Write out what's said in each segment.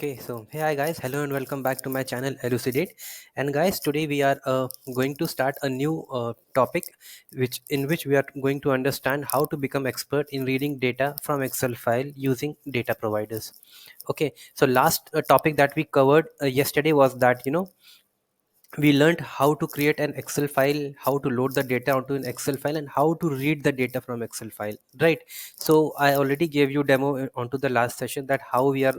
Okay, so hey hi guys, hello and welcome back to my channel Elucidate. And guys, today we are going to start a new topic, which we are going to understand how to become expert in reading data from Excel file using data providers. Okay, so last topic that we covered yesterday was that we learned how to create an Excel file, how to load the data onto an Excel file, and how to read the data from Excel file, right? So I already gave you demo onto the last session that how we are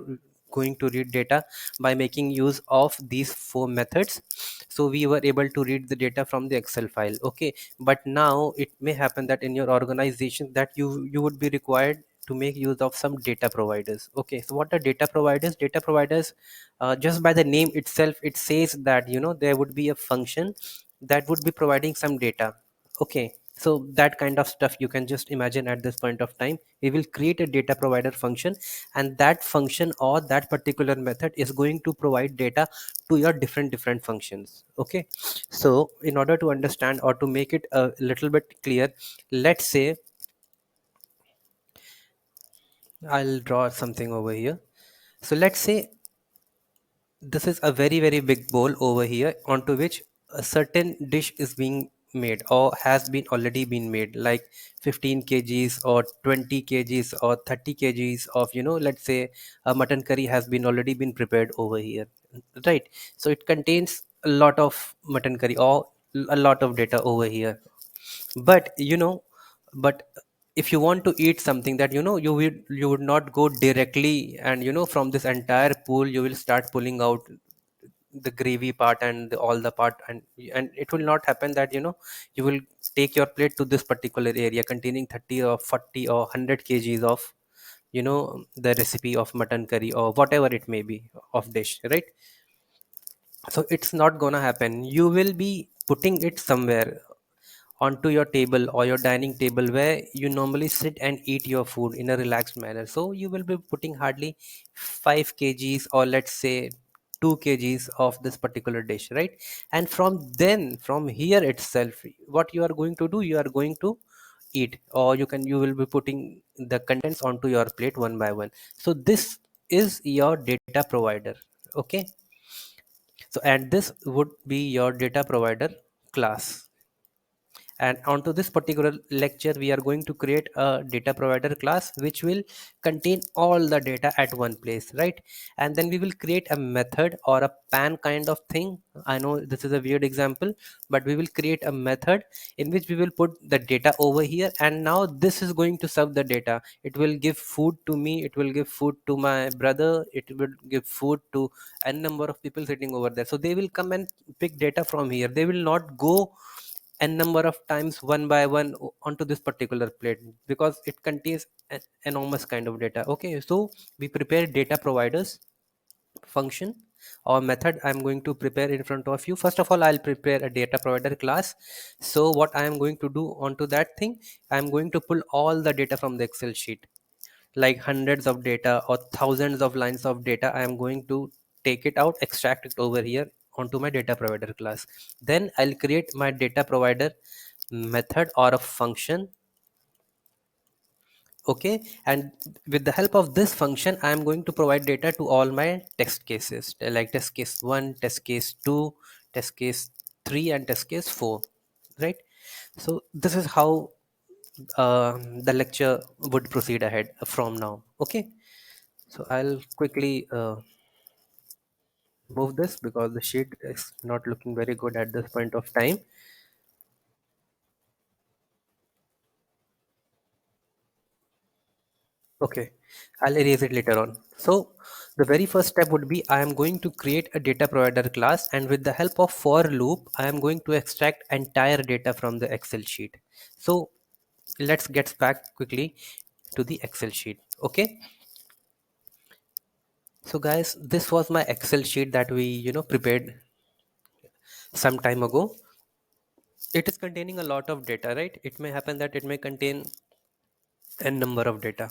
going to read data by making use of these four methods. So we were able to read the data from the Excel file. Okay, but now it may happen that in your organization that you would be required to make use of some data providers. Okay, so what are data providers? Data providers, just by the name itself, it says that there would be a function that would be providing some data. Okay, so that kind of stuff you can just imagine. At this point of time, we will create a data provider function, and that function or that particular method is going to provide data to your different functions. Okay, so in order to understand or to make it a little bit clear, let's say I'll draw something over here. So let's say this is a very big bowl over here onto which a certain dish is being made or has been already been made, like 15 kgs or 20 kgs or 30 kgs of, let's say a mutton curry has been already been prepared over here, right? So it contains a lot of mutton curry or a lot of data over here. But but if you want to eat something that you would not go directly, and from this entire pool you will start pulling out the gravy part and all the part, and it will not happen that you will take your plate to this particular area containing 30 or 40 or 100 kgs of the recipe of mutton curry or whatever it may be of dish, right? So it's not gonna happen. You will be putting it somewhere onto your table or your dining table where you normally sit and eat your food in a relaxed manner. So you will be putting hardly 5 kgs or let's say 2 kgs of this particular dish, right? And from here itself, what you are going to do, you are going to eat, or you will be putting the contents onto your plate one by one. So this is your data provider. Okay, so and this would be your data provider class. And onto this particular lecture we are going to create a data provider class which will contain all the data at one place, right? And then we will create a method or a pan kind of thing. I know this is a weird example, but we will create a method in which we will put the data over here, and now this is going to serve the data. It will give food to me, it will give food to my brother, it will give food to n number of people sitting over there. So they will come and pick data from here. They will not go n number of times one by one onto this particular plate, because it contains an enormous kind of data. Okay, so we prepare data providers function or method. I'm going to prepare in front of you. First of all, I'll prepare a data provider class. So what I am going to do onto that thing, I'm going to pull all the data from the Excel sheet, like hundreds of data or thousands of lines of data. I am going to take it out, extract it over here onto my data provider class. Then I'll create my data provider method or a function. Okay, and with the help of this function I am going to provide data to all my test cases, like test case 1, test case 2, test case 3, and test case 4, right? So this is how the lecture would proceed ahead from now. Okay, so I'll quickly move this because the sheet is not looking very good at this point of time. Okay, I'll erase it later on. So the very first step would be I am going to create a data provider class, and with the help of for loop I am going to extract entire data from the Excel sheet. So let's get back quickly to the Excel sheet. Okay, so guys, this was my Excel sheet that we prepared some time ago. It is containing a lot of data, right? It may happen that it may contain n number of data.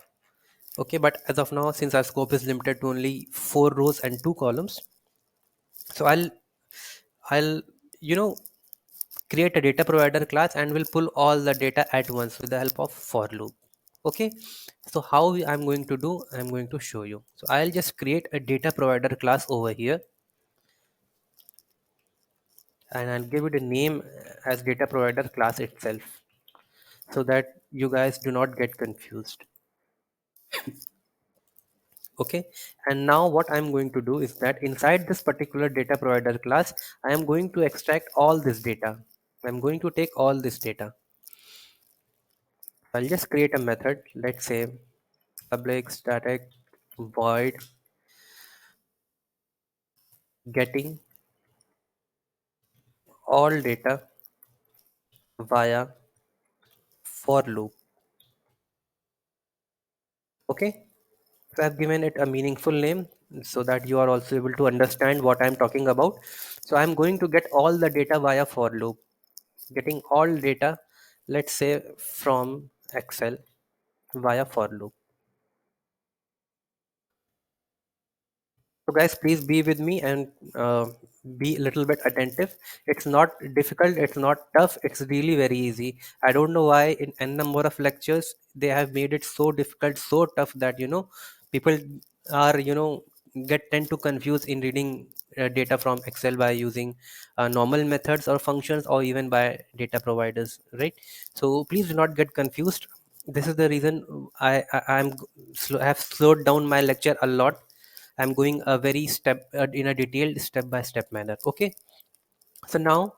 Okay, but as of now, since our scope is limited to only 4 rows and 2 columns, so I'll you know create a data provider class and will pull all the data at once with the help of for loop. Okay, so how I'm going to do, I'm going to show you. So I'll just create a data provider class over here, and I'll give it a name as data provider class itself, so that you guys do not get confused. Okay, and now what I'm going to do is that inside this particular data provider class, I am going to extract all this data. I'm going to take all this data. I'll just create a method. Let's say public static void getting all data via for loop. Okay, so I've given it a meaningful name so that you are also able to understand what I'm talking about. So I'm going to get all the data via for loop, getting all data, let's say from Excel via for loop. So guys, please be with me and be a little bit attentive. It's not difficult, it's not tough, it's really very easy. I don't know why in n number of lectures they have made it so difficult, so tough that people are get tend to confuse in reading data from Excel by using normal methods or functions, or even by data providers, right? So please do not get confused. This is the reason I have slowed down my lecture a lot. I'm going a very step in a detailed step by step manner. Okay, so now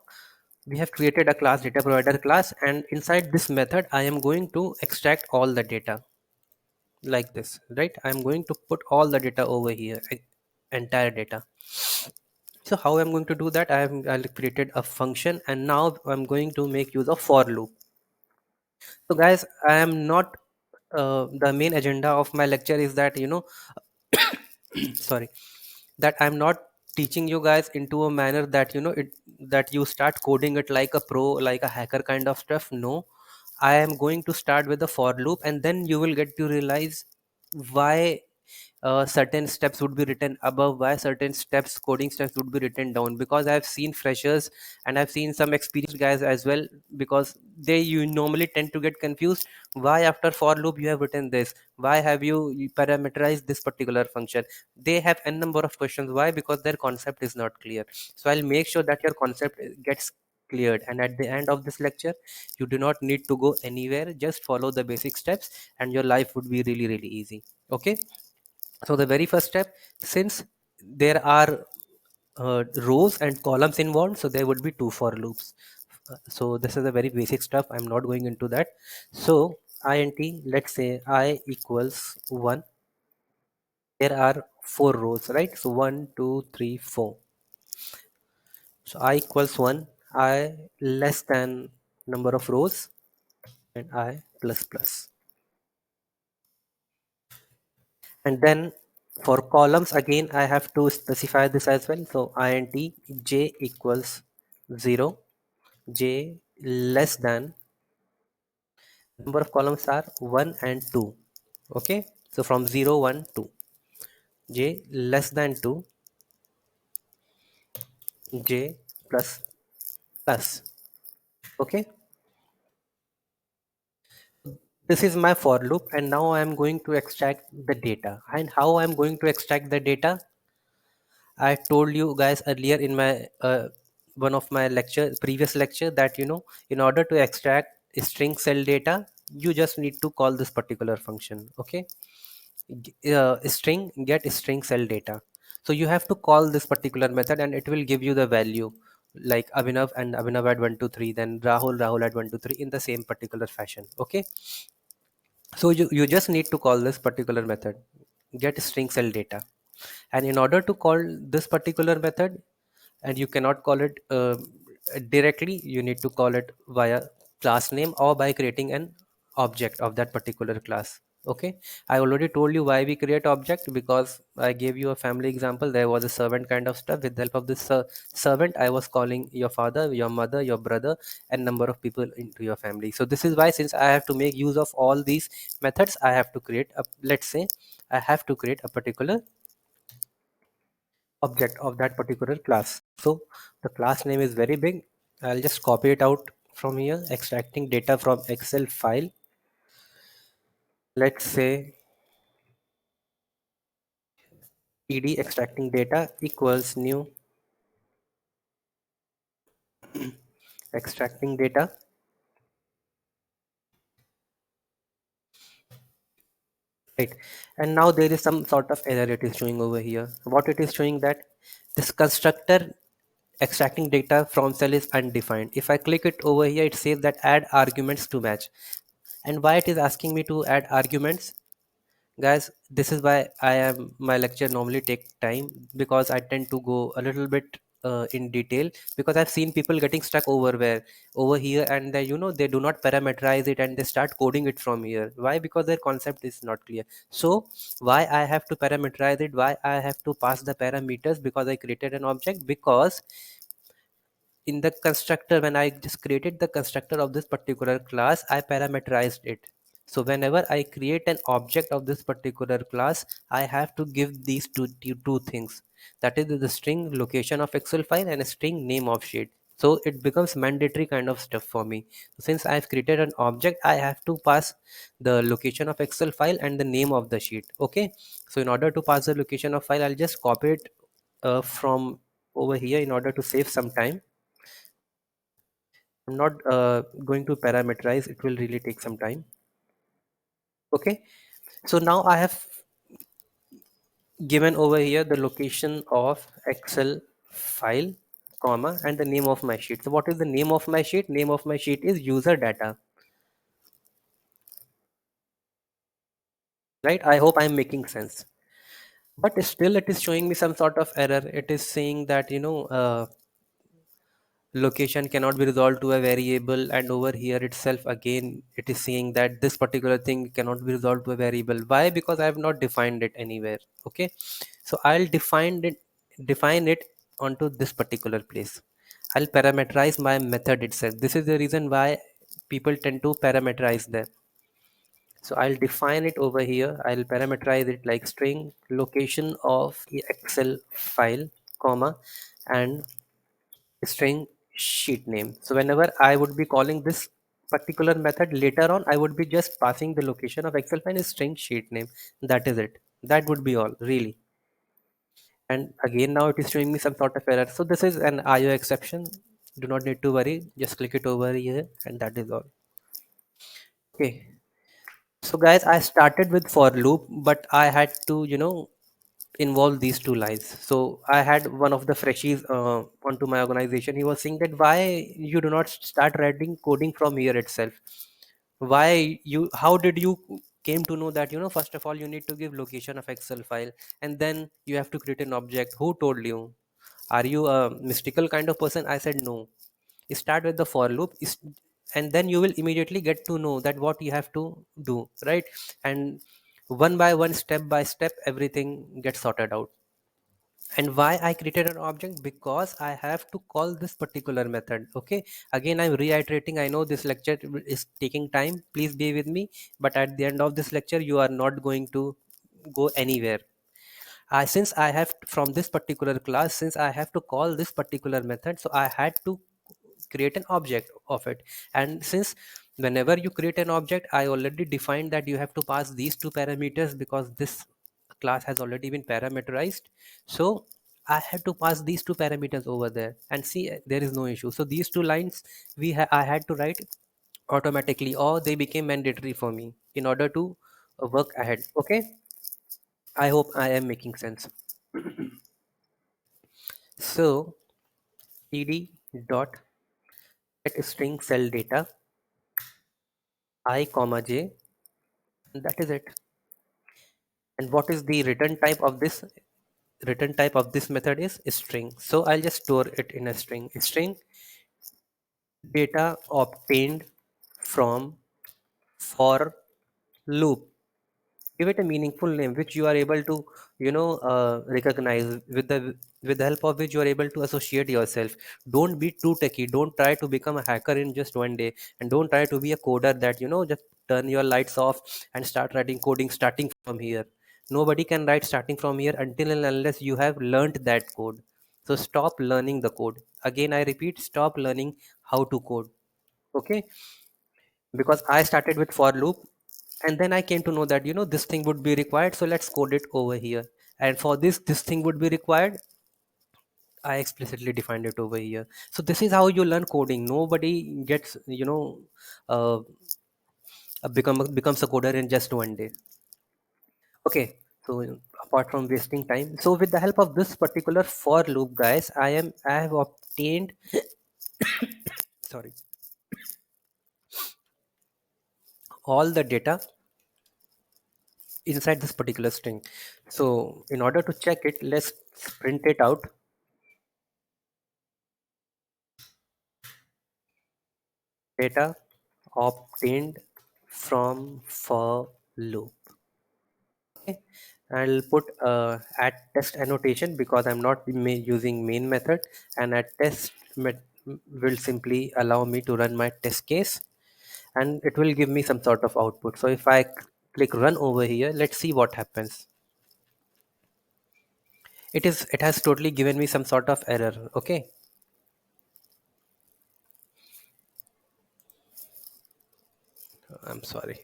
we have created a class, data provider class, and inside this method I am going to extract all the data like this, right? I'm going to put all the data over here, entire data. So how I'm going to do that? I'll created a function, and now I'm going to make use of for loop. So guys, I am not the main agenda of my lecture is that sorry, that I'm not teaching you guys into a manner that that you start coding it like a pro, like a hacker kind of stuff. No, I am going to start with the for loop, and then you will get to realize why certain steps would be written above, why certain steps, coding steps, would be written down. Because I've seen freshers and I've seen some experienced guys as well, because they you normally tend to get confused. Why after for loop you have written this? Why have you parameterized this particular function? They have n number of questions. Why? Because their concept is not clear. So I'll make sure that your concept gets cleared, and at the end of this lecture you do not need to go anywhere. Just follow the basic steps and your life would be really really easy. Okay, so the very first step, since there are rows and columns involved, so there would be two for loops. So this is a very basic stuff. I'm not going into that. So int, let's say I equals 1. There are four rows, right? So 1, 2, 3, 4. So I equals 1. I less than number of rows, and I plus plus. And then for columns again I have to specify this as well. So int j equals 0, j less than, number of columns are 1 and 2. Okay, so from 0 1 2, j less than 2, j plus plus. Okay, this is my for loop, and now I am going to extract the data. And how I am going to extract the data, I told you guys earlier in my one of my previous lecture, that in order to extract string cell data, you just need to call this particular function. Okay, string get string cell data. So you have to call this particular method, and it will give you the value, like Abhinav and Abhinav at 123, then Rahul at 123, in the same particular fashion. Okay, so you just need to call this particular method, get string cell data. And in order to call this particular method, and you cannot call it directly, you need to call it via class name, or by creating an object of that particular class. Okay, I already told you why we create object, because I gave you a family example. There was a servant kind of stuff. With the help of this servant, I was calling your father, your mother, your brother, and number of people into your family. So this is why, since I have to make use of all these methods, I have to create a, let's say I have to create a particular object of that particular class. So the class name is very big. I'll just copy it out from here, extracting data from Excel file. Let's say ed extracting data equals new extracting data, right? And now there is some sort of error it is showing over here. What it is showing, that this constructor extracting data from cell is undefined. If I click it over here, it says that add arguments to match. And why it is asking me to add arguments, guys, this is why I am my lecture normally take time, because I tend to go a little bit in detail, because I've seen people getting stuck over here, and they, they do not parameterize it and they start coding it from here. Why? Because their concept is not clear. So why I have to parameterize it, why I have to pass the parameters, because I created an object, because in the constructor, when I just created the constructor of this particular class, I parameterized it. So whenever I create an object of this particular class, I have to give these two things, that is the string location of excel file and a string name of sheet. So it becomes mandatory kind of stuff for me. Since I've created an object, I have to pass the location of excel file and the name of the sheet. Okay, so in order to pass the location of file, I'll just copy it from over here in order to save some time. I'm not going to parameterize, it will really take some time. Okay, so now I have given over here the location of Excel file, comma, and the name of my sheet. So what is the name of my sheet? Name of my sheet is user data, right? I hope I'm making sense. But still it is showing me some sort of error. It is saying that, location cannot be resolved to a variable, and over here itself again it is saying that this particular thing cannot be resolved to a variable. Why? Because I have not defined it anywhere. Okay, so I'll define it onto this particular place. I'll parameterize my method itself. This is the reason why people tend to parameterize them. So I'll define it over here. I'll parameterize it like string location of the excel file, comma, and string sheet name. So whenever I would be calling this particular method later on, I would be just passing the location of Excel file is string sheet name. That is it. That would be all, really. And again, now it is showing me some sort of error. So this is an IO exception. Do not need to worry. Just click it over here, and that is all. Okay. So guys, I started with for loop, but I had to, involve these two lines. So I had one of the freshies onto my organization. He was saying that why you do not start writing coding from here itself. Why you? How did you came to know that, first of all you need to give location of Excel file, and then you have to create an object? Who told you? Are you a mystical kind of person? I said no. Start with the for loop, and then you will immediately get to know that what you have to do, right? And one by one, step by step, everything gets sorted out. And why I created an object? Because I have to call this particular method. Okay, again I'm reiterating, I know this lecture is taking time, please be with me, but at the end of this lecture you are not going to go anywhere. Since I have from this particular class, since I have to call this particular method, so I had to create an object of it. And since whenever you create an object, I already defined that you have to pass these two parameters, because this class has already been parameterized. So I had to pass these two parameters over there, and see, there is no issue. So these two lines I had to write automatically, or they became mandatory for me in order to work ahead. Okay, I hope I am making sense. So ed dot get string cell data I comma j, and that is it. And what is the return type of this? Return type of this method is string. So I'll just store it in a string data obtained from for loop. Give it a meaningful name which you are able to, recognize, with the help of which you are able to associate yourself. Don't be too techy, don't try to become a hacker in just one day, and don't try to be a coder that, just turn your lights off and start writing coding starting from here. Nobody can write starting from here until and unless you have learned that code. So stop learning the code. Again I repeat, stop learning how to code. Okay, because I started with for loop, And then I came to know that this thing would be required, so let's code it over here. And for this thing would be required. I explicitly defined it over here. So this is how you learn coding. Nobody gets uh, becomes a coder in just one day. Okay, so apart from wasting time, so with the help of this particular for loop, guys, I have obtained, sorry, all the data inside this particular string. So in order to check it, let's print it out. Data obtained from for loop. Okay, I'll put at test annotation because I'm not using main method, and at test will simply allow me to run my test case, and it will give me some sort of output. So if I click run over here, let's see what happens. It has totally given me some sort of error. Okay, I'm sorry.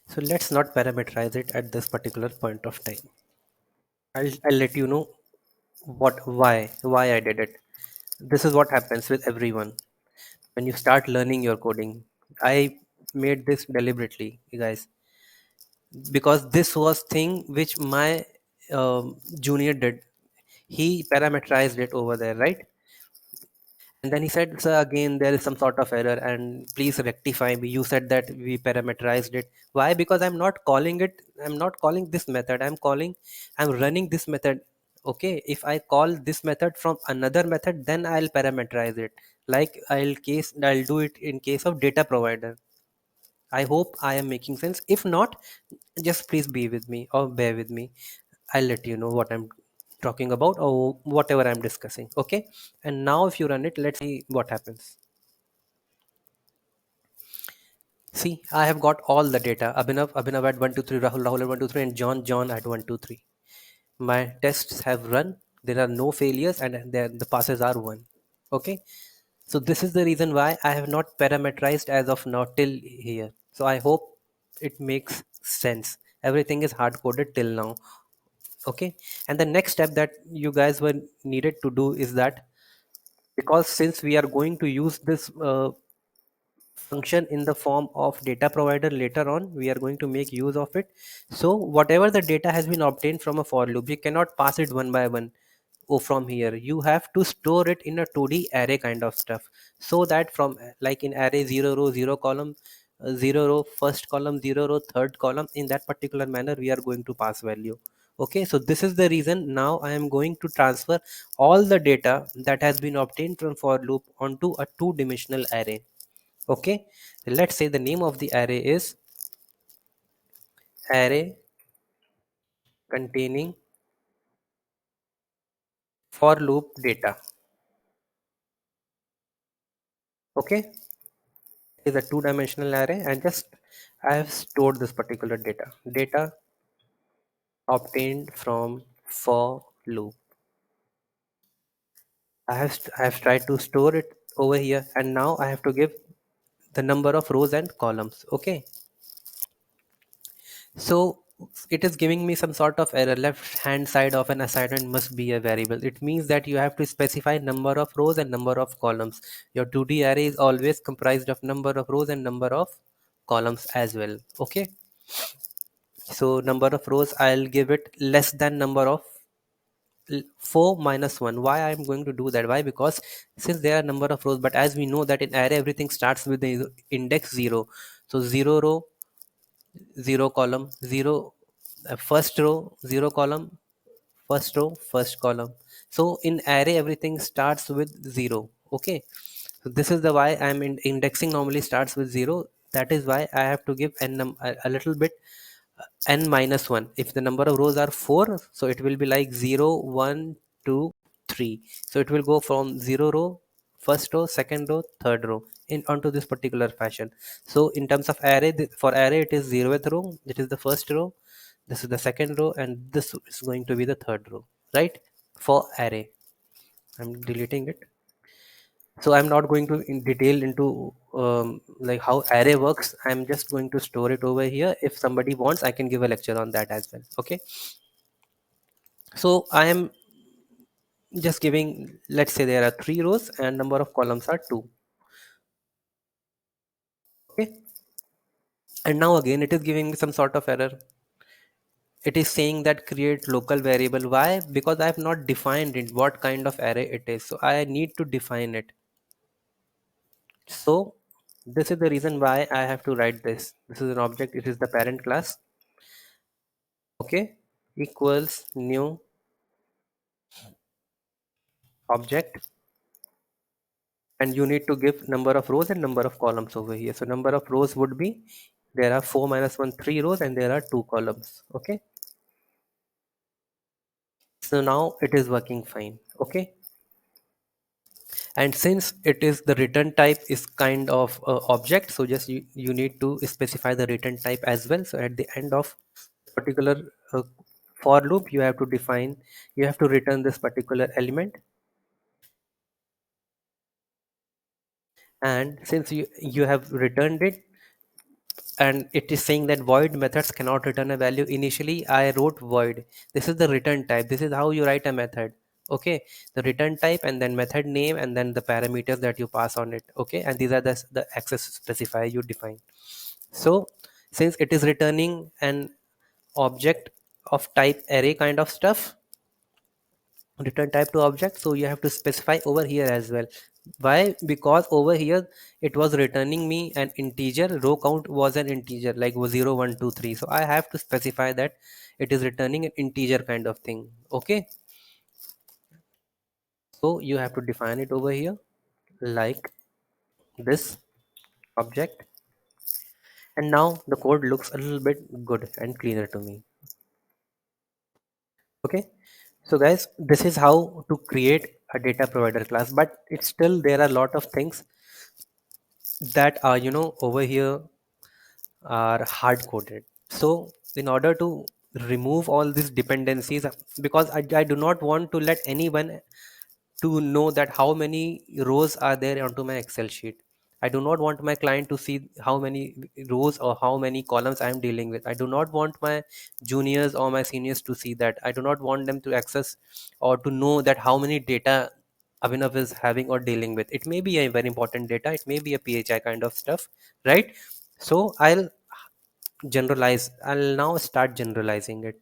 So let's not parameterize it at this particular point of time. I'll let you know why I did it. This is what happens with everyone when you start learning your coding. I made this deliberately, you guys, because this was thing which my junior did. He parameterized it over there, right? And then he said, sir, again there is some sort of error and please rectify me. You said that we parameterized it. Why? Because I'm not calling this method, I'm running this method. Okay, if I call this method from another method, then I'll parameterize it. Like I'll do it in case of data provider. I hope I am making sense. If not, just please be with me or bear with me. I'll let you know what I'm talking about or whatever I'm discussing. Okay. And now if you run it, let's see what happens. See, I have got all the data. Abhinav at 123, Rahul at 123, and John at 123. My tests have run. There are no failures and the passes are 1. Okay. So this is the reason why I have not parameterized as of now till here. So I hope it makes sense. Everything is hard coded till now. Okay. And the next step that you guys were needed to do is that, because since we are going to use this function in the form of data provider later on, we are going to make use of it. So whatever the data has been obtained from a for loop, you cannot pass it one by one. Oh, from here you have to store it in a 2D array kind of stuff, so that from like in array 0 row 0 column, 0 row first column, 0 row third column, in that particular manner we are going to pass value. Okay, so this is the reason now I am going to transfer all the data that has been obtained from for loop onto a two-dimensional array. Okay, let's say the name of the array is array containing for loop data. Okay, is a two-dimensional array, and just I have stored this particular data obtained from for loop. I have tried to store it over here, and now I have to give the number of rows and columns. Okay, so it is giving me some sort of error. Left hand side of an assignment must be a variable. It means that you have to specify number of rows and number of columns. Your 2D array is always comprised of number of rows and number of columns as well. Okay, so number of rows, I'll give it less than number of 4 minus 1. Why I'm going to do that? Why? Because since there are number of rows, but as we know that in array everything starts with the index 0. So 0 row 0 column, 0 first row 0 column, first row first column. So in array everything starts with 0. Okay, so this is the why I'm in indexing normally starts with 0. That is why I have to give a little bit n minus 1. If the number of rows are 4, so it will be like 0 1 2 3. So it will go from 0 row first row second row third row in onto this particular fashion. So in terms of array, for array it is 0th row, it is the first row, this is the second row, and this is going to be the third row, right? For array, I'm deleting it. So I'm not going to in detail into like how array works. I'm just going to store it over here. If somebody wants, I can give a lecture on that as well. Okay, so I am just giving, let's say there are 3 rows and number of columns are 2. Okay, and now again it is giving me some sort of error. It is saying that create local variable. Why? Because I have not defined it what kind of array it is, so I need to define it. So this is the reason why I have to write this. This is an object, it is the parent class. Okay, equals new object, and you need to give number of rows and number of columns over here. So number of rows would be, there are 4 minus 1 3 rows and there are 2 columns. Okay, so now it is working fine. Okay, and since it is the return type is kind of object, so just you need to specify the return type as well. So at the end of particular uh, for loop, you have to define, you have to return this particular element. And since you have returned it, and it is saying that void methods cannot return a value, initially I wrote void. This is the return type, this is how you write a method. Okay, the return type and then method name and then the parameters that you pass on it. Okay, and these are the access specifier you define. So since it is returning an object of type array kind of stuff, return type to object, so you have to specify over here as well. Why? Because over here it was returning me an integer, row count was an integer like 0 1 2 3, so I have to specify that it is returning an integer kind of thing. Okay, so you have to define it over here like this object, and now the code looks a little bit good and cleaner to me. Okay, so guys, this is how to create a data provider class, but it's still there are a lot of things that are over here are hard coded. So in order to remove all these dependencies, because I do not want to let anyone to know that how many rows are there onto my Excel sheet. I do not want my client to see how many rows or how many columns I am dealing with. I do not want my juniors or my seniors to see that. I do not want them to access or to know that how many data Abhinav is having or dealing with. It may be a very important data, it may be a PHI kind of stuff, right? So I'll now start generalizing it.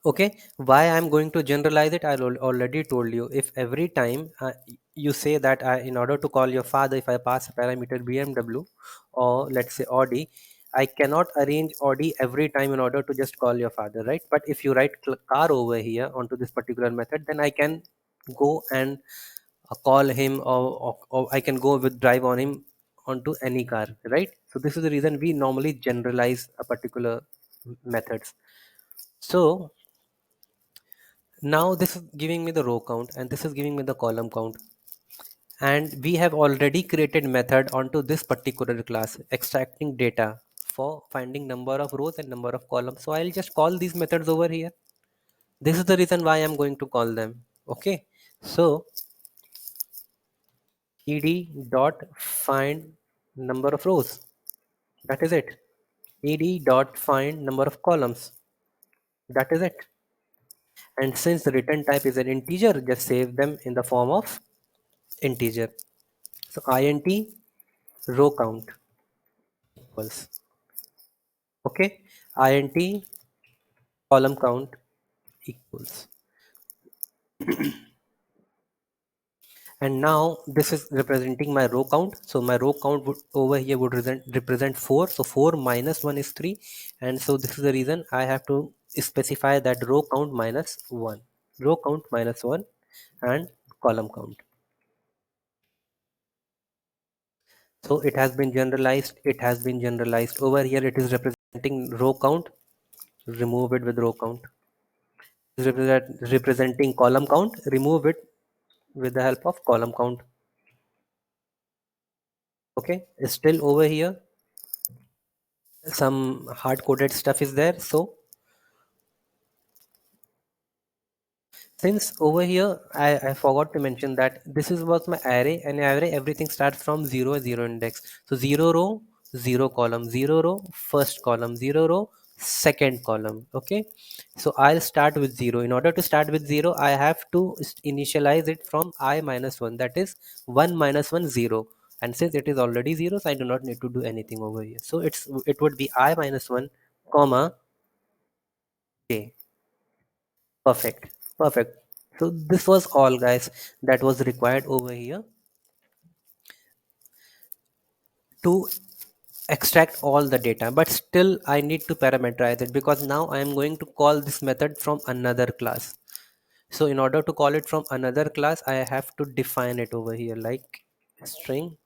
Okay, why I'm going to generalize it, already told you. If every time you say that in order to call your father, if I pass a parameter BMW or let's say Audi, I cannot arrange Audi every time in order to just call your father, right? But if you write car over here onto this particular method, then I can go and call him, or I can go with drive on him onto any car, right? So this is the reason we normally generalize a particular methods. So now this is giving me the row count and this is giving me the column count, and we have already created method onto this particular class extracting data for finding number of rows and number of columns. So I'll just call these methods over here. This is the reason why I'm going to call them. Okay, so ed dot find number of rows, that is it. Ed dot find number of columns, that is it. And since the return type is an integer, just save them in the form of integer. So int row count equals, okay, int column count equals, and now this is representing my row count. So my row count would over here would represent 4, so 4 minus 1 is 3, and so this is the reason I have to specify that row count minus 1, row count minus 1, and column count. So it has been generalized, it has been generalized. Over here it is representing row count, remove it with row count. It is representing column count, remove it with the help of column count. Okay, still over here some hard coded stuff is there. So Since over here I forgot to mention that this is was my array, and array everything starts from 0 index. So 0 row, 0 column, 0 row, first column, 0 row, second column. Okay, so I'll start with 0. In order to start with 0, I have to initialize it from I minus 1, that is 1 minus 1 0. And since it is already 0, so I do not need to do anything over here. So it would be I minus 1 comma j. Perfect. Perfect. So this was all, guys, that was required over here to extract all the data. But still I need to parameterize it, because now I am going to call this method from another class. So in order to call it from another class, I have to define it over here, like string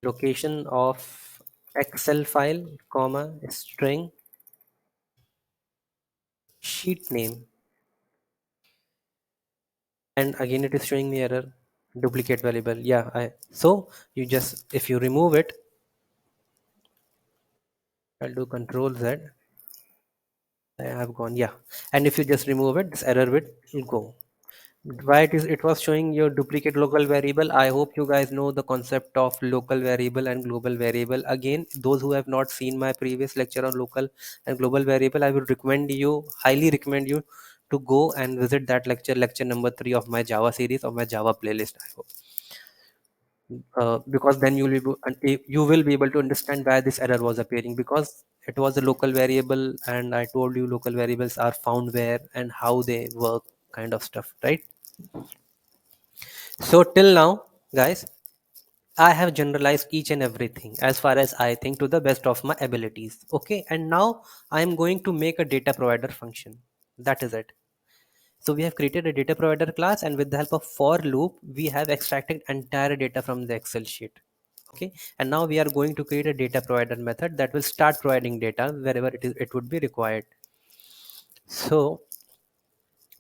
location of Excel file, comma, string sheet name. And again it is showing me error, duplicate variable. Yeah, so you just, if you remove it, I'll do control Z. I have gone, yeah. And if you just remove it, this error will go. Why it was showing your duplicate local variable. I hope you guys know the concept of local variable and global variable. Again, those who have not seen my previous lecture on local and global variable, I would highly recommend you to go and visit that lecture number 3 of my Java series, of my Java playlist. I hope. Because then you will be able to understand why this error was appearing, because it was a local variable, and I told you local variables are found where and how they work, kind of stuff, right? So till now, guys, I have generalized each and everything as far as I think, to the best of my abilities. Okay, and now I am going to make a data provider function. That is it. So we have created a data provider class, and with the help of for loop, we have extracted entire data from the Excel sheet. Okay, and now we are going to create a data provider method that will start providing data wherever it would be required. So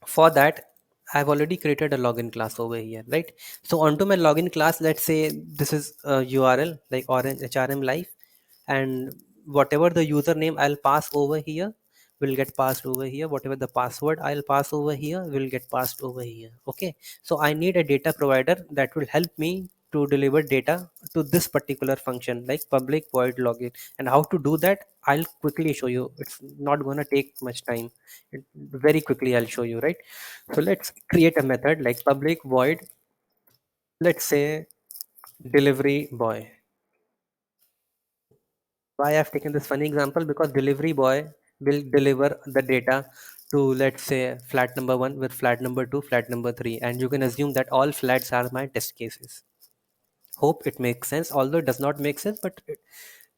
for that, I've already created a login class over here, right? So onto my login class, let's say this is a URL like Orange HRM Live, and whatever the username I'll pass over here will get passed over here. Whatever the password I'll pass over here will get passed over here. Okay, so I need a data provider that will help me to deliver data to this particular function, like public void login. And how to do that, I'll quickly show you. It's not going to take much time. Very quickly I'll show you, right? So let's create a method like public void, let's say delivery boy. Why I've taken this funny example? Because delivery boy will deliver the data to, let's say, flat number 1 with flat number 2, flat number 3, and you can assume that all flats are my test cases. Hope it makes sense, although it does not make sense, but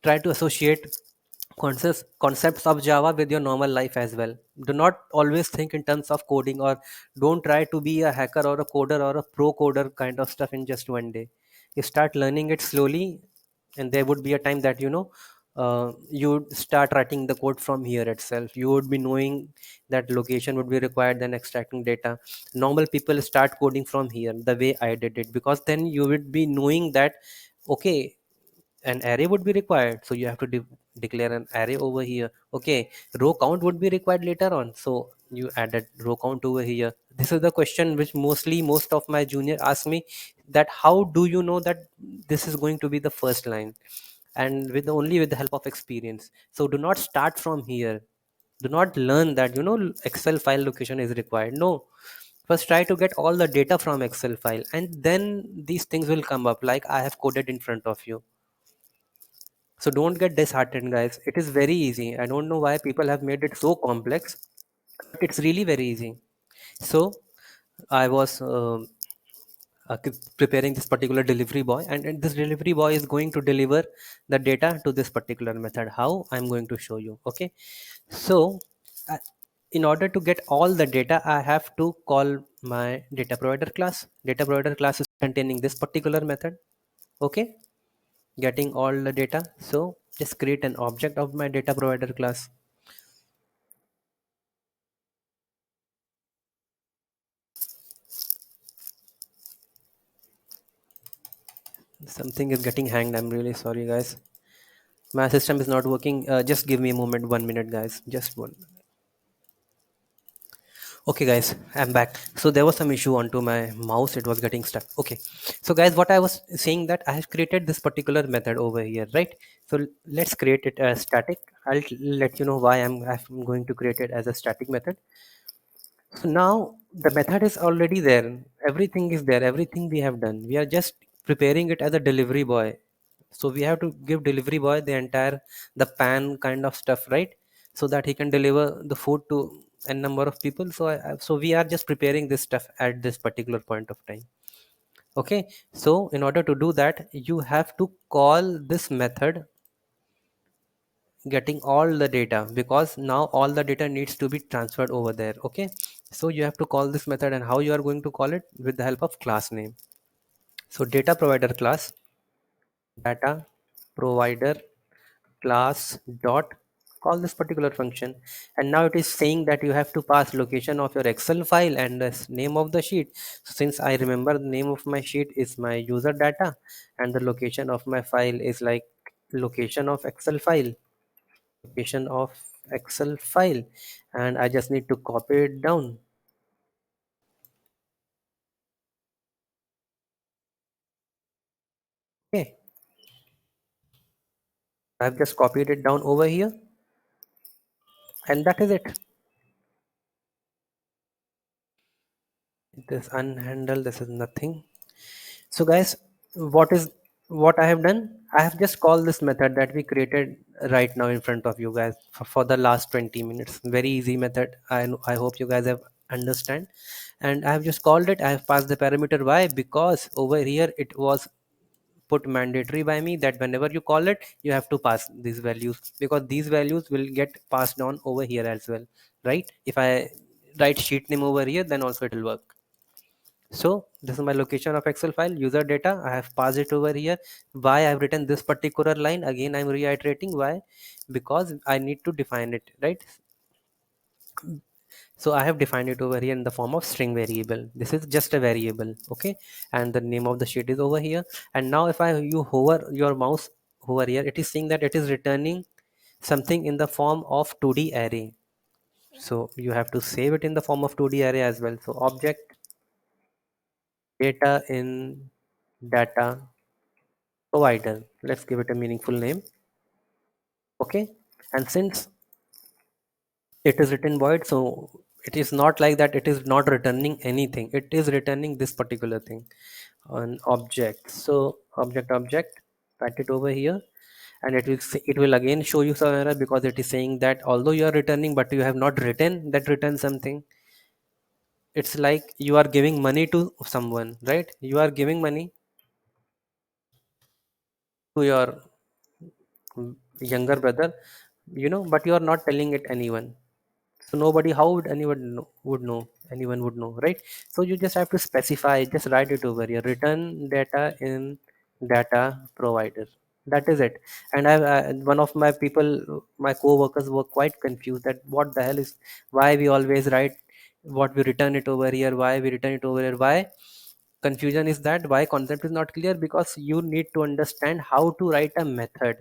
try to associate concepts of Java with your normal life as well. Do not always think in terms of coding, or don't try to be a hacker or a coder or a pro coder kind of stuff in just one day. You start learning it slowly, and there would be a time that you would start writing the code from here itself. You would be knowing that location would be required, then extracting data. Normal people start coding from here, the way I did it, because then you would be knowing that, okay, an array would be required, so you have to declare an array over here. Okay, row count would be required later on, so you added row count over here. This is the question which mostly most of my junior ask me, that how do you know that this is going to be the first line? And only with the help of experience. So do not start from here. Do not learn that Excel file location is required. No, first try to get all the data from Excel file, and then these things will come up like I have coded in front of you. So don't get disheartened, guys. It is very easy. I don't know why people have made it so complex, but it's really very easy. So I was preparing this particular delivery boy, and this delivery boy is going to deliver the data to this particular method. How? I'm going to show you. Okay. So uh, in order to get all the data, I have to call my data provider class. Data provider class is containing this particular method. Okay, getting all the data. So just create an object of my data provider class. Something is getting hanged. I'm really sorry, guys. My system is not working. Just give me a moment, 1 minute, guys. Just one. Okay, guys, I'm back. So there was some issue onto my mouse; it was getting stuck. Okay, so guys, what I was saying that I have created this particular method over here, right? So let's create it as static. I'll let you know why I'm going to create it as a static method. So now the method is already there. Everything is there. Everything we have done. We are just preparing it as a delivery boy. So we have to give delivery boy the entire the pan kind of stuff, right? So that he can deliver the food to a number of people. So we are just preparing this stuff at this particular point of time. Okay. So in order to do that, you have to call this method getting all the data, because now all the data needs to be transferred over there. Okay, so you have to call this method, and how you are going to call it? With the help of class name. So data provider class, data provider class dot call this particular function. And now it is saying that you have to pass location of your excel file and the name of the sheet. So since I remember the name of my sheet is my user data, and the location of my file is like location of excel file, location of excel file, and I just need to copy it down. Okay, I've just copied it down over here, and that is it. This unhandled, this is nothing. So guys, what is what I have done? I have just called this method that we created right now in front of you guys for the last 20 minutes. Very easy method. I hope you guys have understand. And I have just called it. I have passed the parameter. Why? Because over here it was put mandatory by me that whenever you call it, you have to pass these values, because these values will get passed on over here as well, right? If I write sheet name over here, then also it will work. So this is my location of excel file, user data. I have passed it over here. Why I have written this particular line? Again, I'm reiterating why. Because I need to define it, right? So I have defined it over here in the form of string variable. This is just a variable. Okay, and the name of the sheet is over here. And now if I you hover your mouse over here, it is saying that it is returning something in the form of 2D array. So you have to save it in the form of 2D array as well. So object data in data provider, let's give it a meaningful name. Okay, and since it is written void, so it is not like that it is not returning anything, it is returning this particular thing, an object. So object, write it over here. And it will again show you some error, because it is saying that although you are returning, but you have not written that return something. It's like you are giving money to someone, right? You are giving money to your younger brother, but you are not telling it anyone. So nobody, how would anyone know, anyone would know, right? So you just have to specify, just write it over here, return data in data provider. That is it. And one of my people, my co-workers, were quite confused that what the hell is, why we always write what we return it over here, why we return it over here, why? Confusion is that why concept is not clear, because you need to understand how to write a method.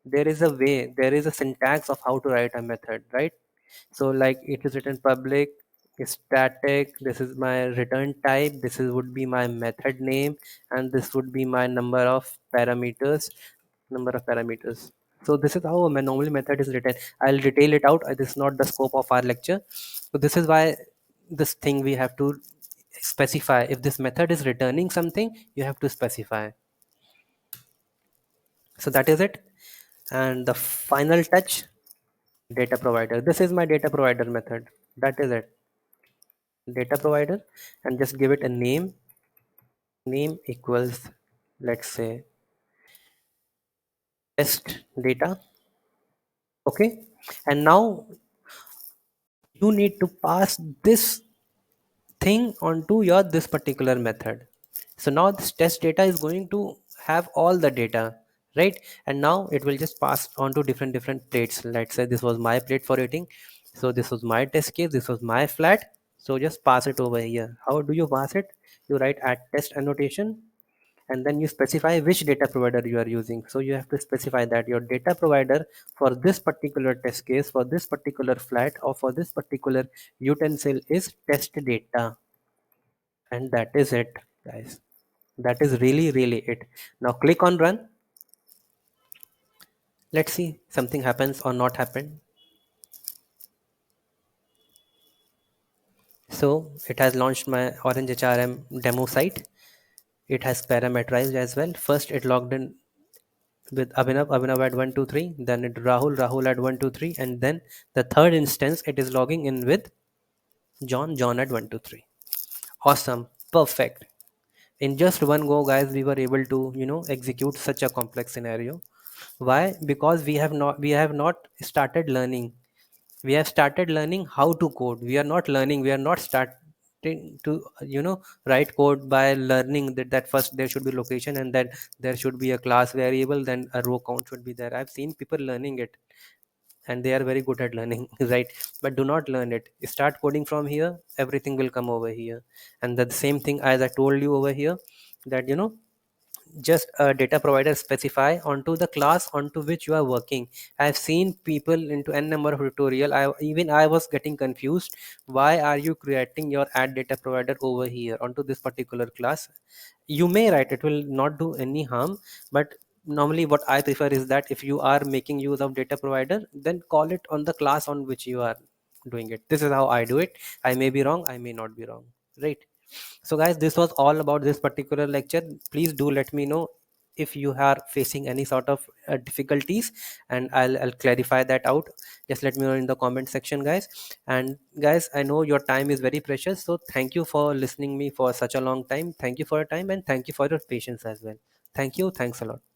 There is a way, there is a syntax of how to write a method, right? So like it is written public static, this is my return type, this is would be my method name, and this would be my number of parameters. So this is how a normal method is written. I'll detail it out. This is not the scope of our lecture. So this is why this thing we have to specify. If this method is returning something, you have to specify. So that is it. And the final touch, data provider. This is my data provider method. That is it. Data provider, and just give it a name. Name equals, let's say, test data. Okay. And now you need to pass this thing onto your this particular method. So now this test data is going to have all the data, right? And now it will just pass on to different plates. Let's say this was my plate for rating, so this was my test case, this was my flat. So just pass it over here. How do you pass it? You write at test annotation, and then you specify which data provider you are using. So you have to specify that your data provider for this particular test case, for this particular flat, or for this particular utensil is test data. And that is it, guys. That is really it. Now click on run. Let's see something happens or not happen. So it has launched my Orange HRM demo site. It has parameterized as well. First it logged in with Abhinav at 123, then it Rahul at 123, and then the third instance it is logging in with John at 123. Awesome, perfect. In just one go, guys, we were able to execute such a complex scenario. Why? Because we have not started learning. We have started learning how to code. We are not starting to write code by learning that first there should be location, and then there should be a class variable, then a row count should be there. I've seen people learning it, and they are very good at learning, right? But do not learn it. Start coding from here, everything will come over here. And the same thing as I told you over here, that just a data provider specify onto the class onto which you are working. I've seen people into n number of tutorial. I was getting confused. Why are you creating your add data provider over here onto this particular class? You may write, it will not do any harm, but normally what I prefer is that if you are making use of data provider, then call it on the class on which you are doing it. This is how I do it. I may be wrong, I may not be wrong, right? So guys, this was all about this particular lecture. Please do let me know if you are facing any sort of difficulties, and I'll clarify that out. Just let me know in the comment section, guys. And guys, I know your time is very precious, so thank you for listening me for such a long time. Thank you for your time, and thank you for your patience as well. Thank you, thanks a lot.